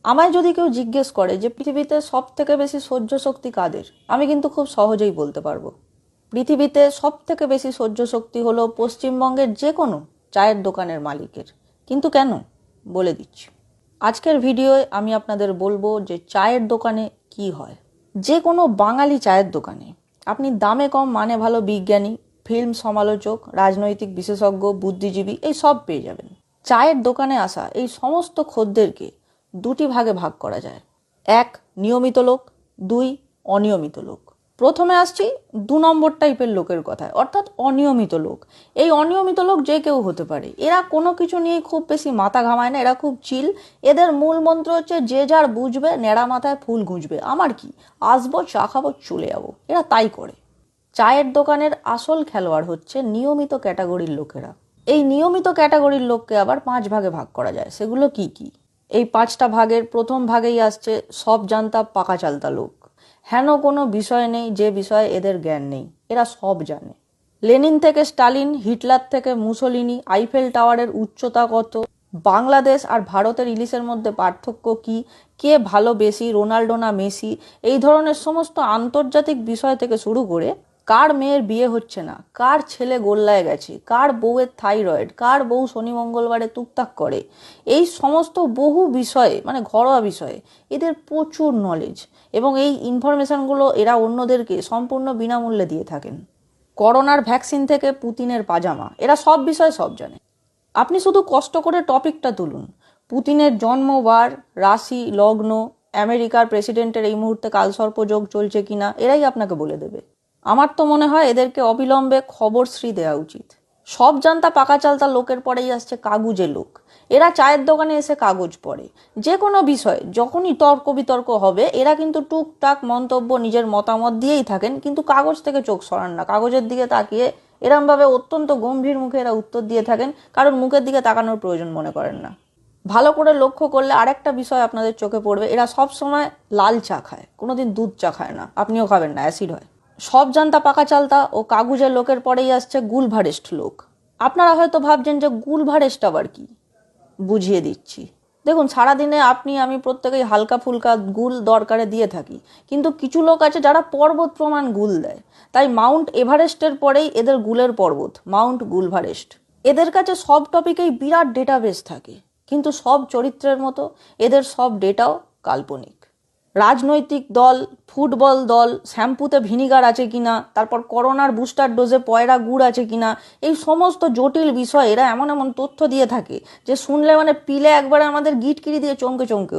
আমায় যদি কেউ জিজ্ঞেস করে যে পৃথিবীতে সব থেকে বেশি সহ্য শক্তি কাদের, আমি কিন্তু খুব সহজেই বলতে পারবো পৃথিবীতে সব থেকে বেশি সহ্য শক্তি হলো পশ্চিমবঙ্গের যে কোনো চায়ের দোকানের মালিকের। কিন্তু কেন, বলে দিচ্ছি। আজকের ভিডিওয় আমি আপনাদের বলবো যে চায়ের দোকানে কি হয়। যে কোনো বাঙালি চায়ের দোকানে আপনি দামে কম মানে ভালো বিজ্ঞানী, ফিল্ম সমালোচক, রাজনৈতিক বিশেষজ্ঞ, বুদ্ধিজীবী এই সব পেয়ে যাবেন। চায়ের দোকানে আসা এই সমস্ত খদ্দেরকে দুটি ভাগে ভাগ করা যায়। এক, নিয়মিত লোক। দুই, অনিয়মিত লোক। প্রথমে আসছি 2 নম্বর টাইপের লোকের কথায়, অর্থাৎ অনিয়মিত লোক। এই অনিয়মিত লোক যে কেউ হতে পারে। এরা কোনো কিছু নিয়ে খুব বেশি মাথা ঘামায় না, এরা খুব চিল। এদের মূল মন্ত্র হচ্ছে যে যার বুঝবে, নেড়া মাথায় ফুল গুঁজবে, আমার কি, আসবো চা খাবো চলে যাবো, এরা তাই করে। চায়ের দোকানের আসল খেলোয়াড় হচ্ছে নিয়মিত ক্যাটাগরির লোকেরা। এই নিয়মিত ক্যাটাগরির লোককে আবার 5 ভাগে ভাগ করা যায়। সেগুলো কি কি? এই 5টা ভাগের প্রথম ভাগেই আসছে সব জানতা পাকা চালতা লোক। হেন কোনো বিষয় নেই যে বিষয়ে এদের জ্ঞান নেই, এরা সব জানে। লেনিন থেকে স্টালিন, হিটলার থেকে মুসোলিনি, আইফেল টাওয়ারের উচ্চতা কত, বাংলাদেশ আর ভারতের ইলিশের মধ্যে পার্থক্য কি, কে ভালো বেশি, রোনাল্ডো না মেসি, এই ধরনের সমস্ত আন্তর্জাতিক বিষয় থেকে শুরু করে কার মেয়ের বিয়ে হচ্ছে না, কার ছেলে গোল্লায় গেছে, কার বউয়ের থাইরয়েড, কার বউ শনি মঙ্গলবারে টুকটাক করে, এই সমস্ত বহু বিষয়ে, মানে ঘরোয়া বিষয়ে এদের প্রচুর নলেজ। এবং এই ইনফরমেশনগুলো এরা অন্যদেরকে সম্পূর্ণ বিনামূল্যে দিয়ে থাকেন। করোনার ভ্যাকসিন থেকে পুতিনের পাজামা, এরা সব বিষয় সব জানে। আপনি শুধু কষ্ট করে টপিকটা তুলুন, পুতিনের জন্মবার, রাশি, লগ্ন, আমেরিকার প্রেসিডেন্টের এই মুহূর্তে কালসর্পযোগ চলছে কিনা, এরাই আপনাকে বলে দেবে। আমার তো মনে হয় এদেরকে অবিলম্বে খবরশ্রী দেওয়া উচিত। সব জানতা পাকা চালতা লোকের পরেই আসছে কাগুজে লোক। এরা চায়ের দোকানে এসে কাগজ পড়ে। যে কোনো বিষয় যখনই তর্ক বিতর্ক হবে, এরা কিন্তু টুকটাক মন্তব্য, নিজের মতামত দিয়েই থাকেন, কিন্তু কাগজ থেকে চোখ সরান না। কাগজের দিকে তাকিয়ে এরমভাবে অত্যন্ত গম্ভীর মুখে এরা উত্তর দিয়ে থাকেন, কারণ মুখের দিকে তাকানোর প্রয়োজন মনে করেন না। ভালো করে লক্ষ্য করলে আরেকটা বিষয় আপনাদের চোখে পড়বে, এরা সব সময় লাল চা খায়, কোনোদিন দুধ চা খায় না। আপনিও খাবেন না, অ্যাসিড হয়। সব জানতা পাকা চালতা ও কাগুজের লোকের পরেই আসছে গুলভারেস্ট লোক। আপনারা হয়তো ভাবছেন যে গুলভারেস্ট আবার কি, বুঝিয়ে দিচ্ছি। দেখুন, সারাদিনে আপনি আমি প্রত্যেকেই হালকা ফুলকা গুল দরকারে দিয়ে থাকি, কিন্তু কিছু লোক আছে যারা পর্বত প্রমাণ গুল দেয়। তাই মাউন্ট এভারেস্টের পরেই এদের গুলের পর্বত, মাউন্ট গুলভারেস্ট। এদের কাছে সব টপিকেই বিরাট ডেটাবেস থাকে, কিন্তু সব চরিত্রের মতো এদের সব ডেটাও কাল্পনিক। রাজনৈতিক দল, ফুটবল দল, শ্যাম্পুতে ভিনিগার আছে কিনা, তারপর করোনার বুস্টার ডোজে পয়রা গুড় আছে কিনা, এই সমস্ত জটিল বিষয় এরা এমন এমন তথ্য দিয়ে থাকে যে শুনলে মানে পিলে একবারে আমাদের গিটকিরি দিয়ে চমকে চমকে